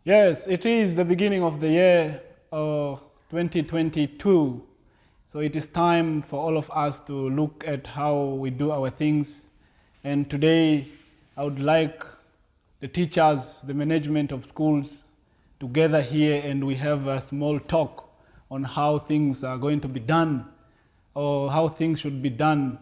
Yes, it is the beginning of the year 2022. So it is time for all of us to look at how we do our things. And today I would like the teachers, the management of schools to gather here and we have a small talk on how things are going to be done or how things should be done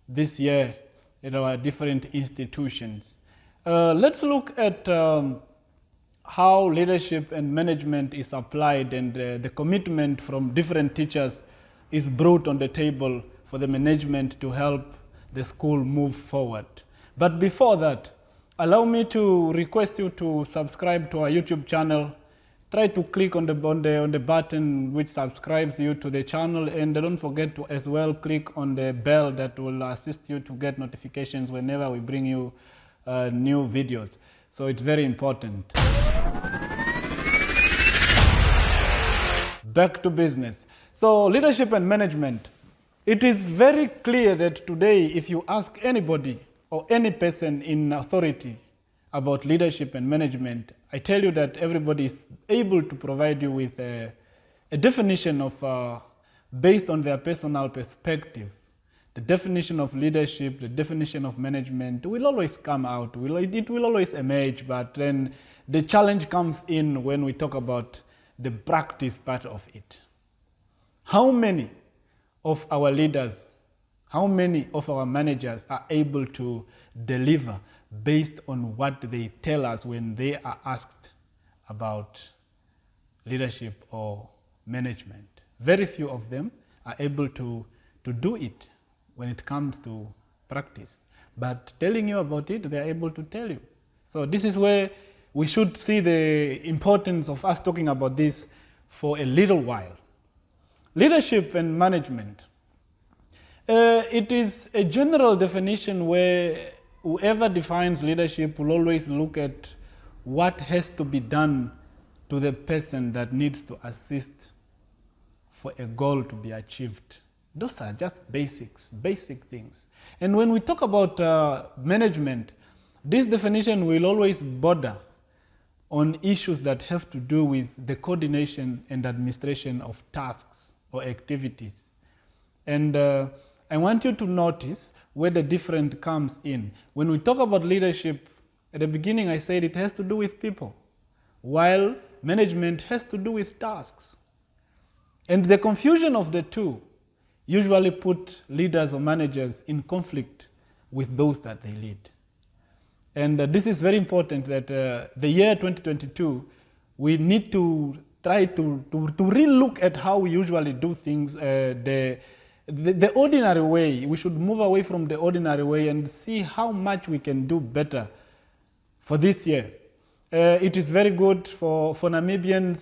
this year at our different institutions. Let's look at how leadership and management is applied and the commitment from different teachers is brought on the table for the management to help the school move forward. But before that, allow me to request you to subscribe to our YouTube channel. Try to click on the button which subscribes you to the channel, and don't forget to as well click on the bell that will assist you to get notifications whenever we bring you new videos. So it's very important. Back to business. So leadership and management. It is very clear that today if you ask anybody or any person in authority about leadership and management, I tell you that everybody is able to provide you with a definition of, based on their personal perspective. The definition of leadership, the definition of management will always come out, it will always emerge, but then the challenge comes in when we talk about the practice part of it. How many of our leaders, how many of our managers are able to deliver based on what they tell us when they are asked about leadership or management? Very few of them are able to do it when it comes to practice. But telling you about it, they are able to tell you. So this is where we should see the importance of us talking about this for a little while. Leadership and management. It is a general definition where whoever defines leadership will always look at what has to be done to the person that needs to assist for a goal to be achieved. Those are just basic things. And when we talk about management, this definition will always border on issues that have to do with the coordination and administration of tasks or activities. And I want you to notice where the difference comes in. When we talk about leadership, at the beginning I said it has to do with people, while management has to do with tasks. And the confusion of the two usually put leaders or managers in conflict with those that they lead. And this is very important that the year 2022, we need to try to re-look at how we usually do things, the ordinary way. We should move away from the ordinary way and see how much we can do better for this year. It is very good for Namibians.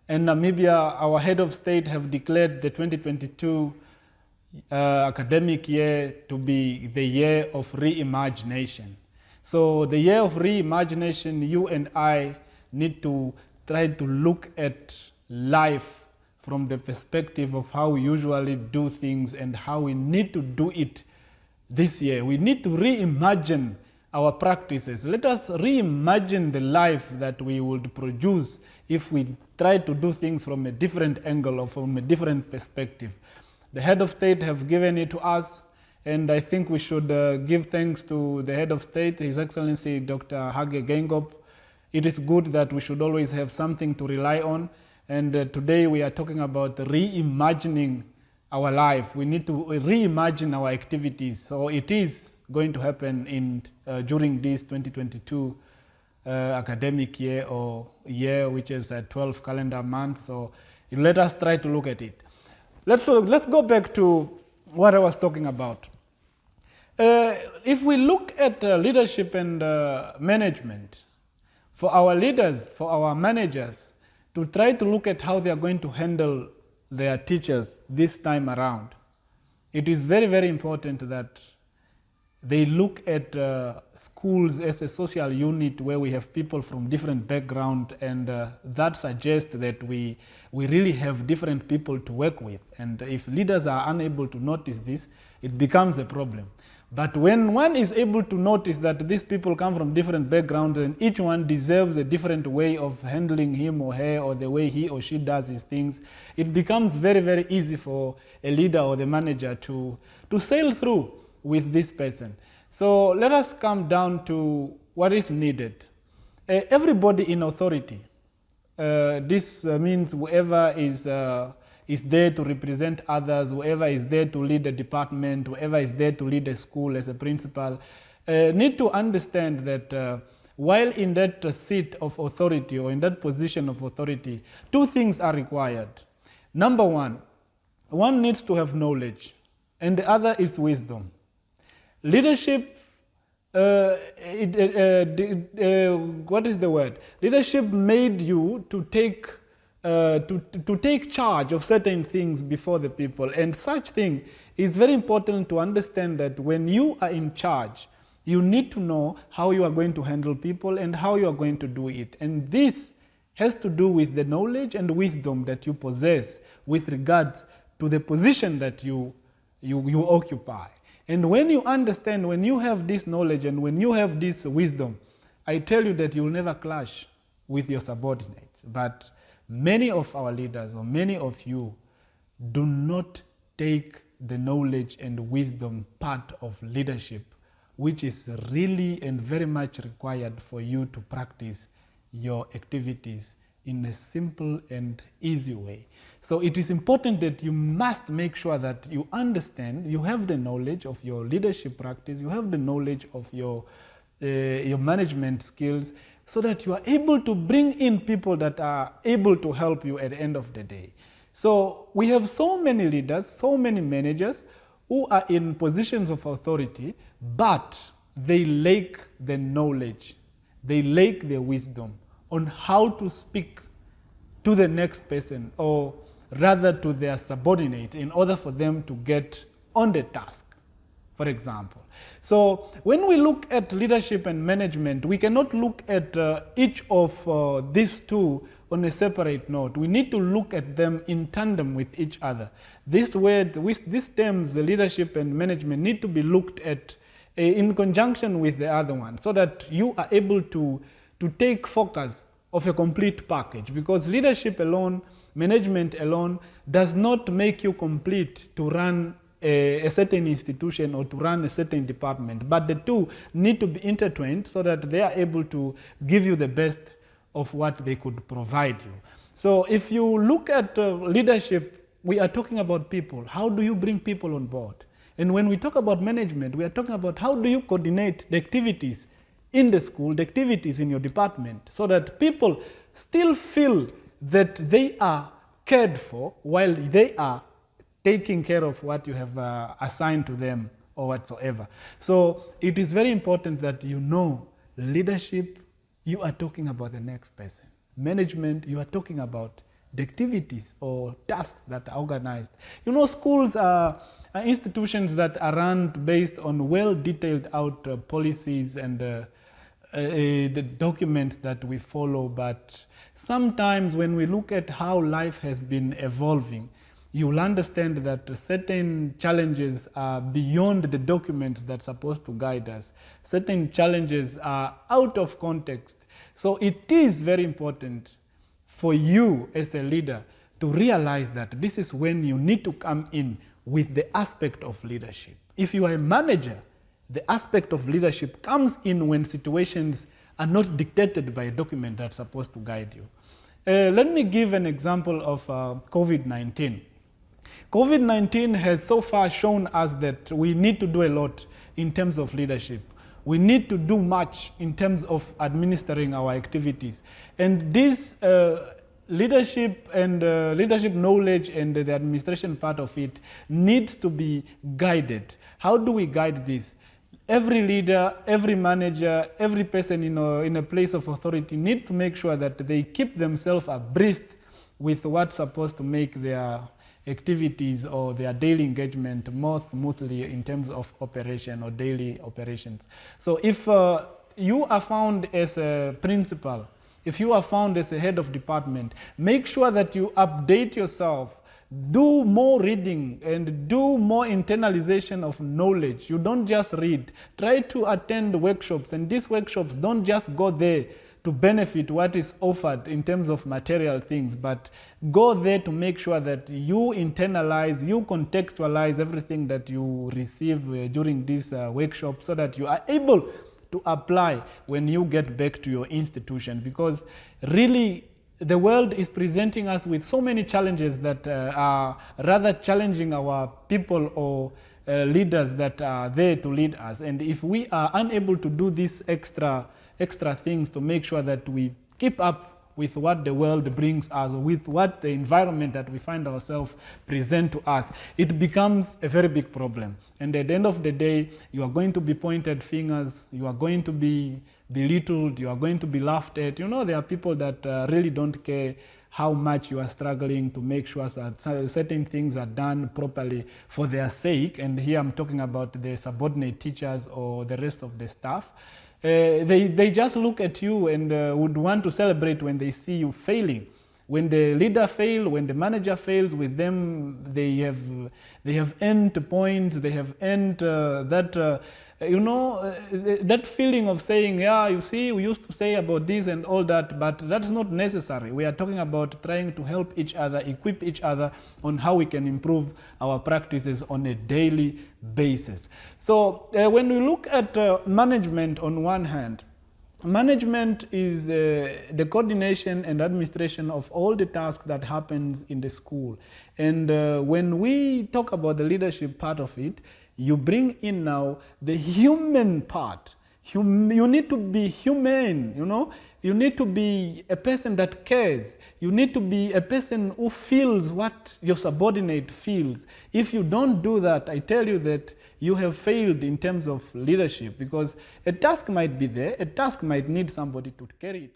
And Namibia, our head of state have declared the 2022 academic year to be the year of reimagination. So the year of reimagination, you and I need to try to look at life from the perspective of how we usually do things and how we need to do it this year. We need to reimagine our practices. Let us reimagine the life that we would produce if we try to do things from a different angle or from a different perspective. The head of state have given it to us, and I think we should give thanks to the head of state, His Excellency Dr. Hage Geingob. It is good that we should always have something to rely on, and today we are talking about reimagining our life. We need to reimagine our activities. So it is going to happen in during this 2022 academic year or year, which is a 12 calendar month. So let us try to look at it. Let's go back to what I was talking about. If we look at leadership and management, for our leaders, for our managers, to try to look at how they are going to handle their teachers this time around, it is very, very important that they look at schools as a social unit where we have people from different backgrounds, and that suggests that we really have different people to work with. And if leaders are unable to notice this, it becomes a problem. But when one is able to notice that these people come from different backgrounds and each one deserves a different way of handling him or her or the way he or she does his things, it becomes very, very easy for a leader or the manager to sail through with this person. So let us come down to what is needed. Everybody in authority, this means whoever is there to represent others, whoever is there to lead a department, whoever is there to lead a school as a principal, need to understand that while in that seat of authority or in that position of authority, two things are required. Number one needs to have knowledge, and the other is wisdom. Leadership, what is the word? Leadership made you to take charge of certain things before the people, and such thing is very important to understand that when you are in charge, you need to know how you are going to handle people and how you are going to do it. And this has to do with the knowledge and wisdom that you possess with regards to the position that you occupy. And when you understand, when you have this knowledge and when you have this wisdom, I tell you that you will never clash with your subordinates. But many of our leaders or many of you do not take the knowledge and wisdom part of leadership, which is really and very much required for you to practice your activities in a simple and easy way. So it is important that you must make sure that you understand, you have the knowledge of your leadership practice, you have the knowledge of your management skills, so that you are able to bring in people that are able to help you at the end of the day. So we have so many leaders, so many managers who are in positions of authority, but they lack the knowledge, they lack the wisdom on how to speak to the next person, or rather to their subordinate, in order for them to get on the task, for example. So when we look at leadership and management, we cannot look at each of these two on a separate note. We need to look at them in tandem with each other. This word, with these terms, the leadership and management, need to be looked at in conjunction with the other one, so that you are able to take focus of a complete package, because leadership alone, management alone, does not make you complete to run a certain institution or to run a certain department, but the two need to be intertwined so that they are able to give you the best of what they could provide you. So if you look at leadership, we are talking about people. How do you bring people on board? And when we talk about management, we are talking about how do you coordinate the activities in the school, the activities in your department, so that people still feel that they are cared for while they are taking care of what you have assigned to them or whatsoever. So it is very important that you know leadership, you are talking about the next person. Management, you are talking about the activities or tasks that are organized. You know, schools are institutions that are run based on well detailed out policies and the documents that we follow, but sometimes when we look at how life has been evolving, you will understand that certain challenges are beyond the documents that are supposed to guide us. Certain challenges are out of context. So it is very important for you as a leader to realize that this is when you need to come in with the aspect of leadership. If you are a manager, the aspect of leadership comes in when situations are not dictated by a document that's supposed to guide you. Let me give an example of COVID-19. COVID-19 has so far shown us that we need to do a lot in terms of leadership. We need to do much in terms of administering our activities. And this leadership and leadership knowledge and the administration part of it needs to be guided. How do we guide this? Every leader, every manager, every person in a place of authority needs to make sure that they keep themselves abreast with what's supposed to make their activities or their daily engagement more smoothly in terms of operation or daily operations. So if you are found as a principal, if you are found as a head of department, make sure that you update yourself Do more reading and do more internalization of knowledge. You don't just read. Try to attend workshops, and these workshops don't just go there to benefit what is offered in terms of material things, but go there to make sure that you internalize, you contextualize everything that you receive during this workshop, so that you are able to apply when you get back to your institution. Because really the world is presenting us with so many challenges that are rather challenging our people or leaders that are there to lead us. And if we are unable to do these extra things to make sure that we keep up with what the world brings us, with what the environment that we find ourselves present to us, it becomes a very big problem. And at the end of the day, you are going to be pointed fingers, you are going to be belittled, you are going to be laughed at. You know, there are people that really don't care how much you are struggling to make sure that certain things are done properly for their sake. And here I'm talking about the subordinate teachers or the rest of the staff. They just look at you and would want to celebrate when they see you failing. When the leader fails, when the manager fails, with them they have earned points, they have earned that that feeling of saying, yeah, you see, we used to say about this and all that, but that's not necessary. We are talking about trying to help each other, equip each other on how we can improve our practices on a daily basis. So when we look at management on one hand, management is the coordination and administration of all the tasks that happens in the school. And when we talk about the leadership part of it, you bring in now the human part. You need to be humane, you know. You need to be a person that cares. You need to be a person who feels what your subordinate feels. If you don't do that, I tell you that you have failed in terms of leadership, because a task might be there, a task might need somebody to carry it.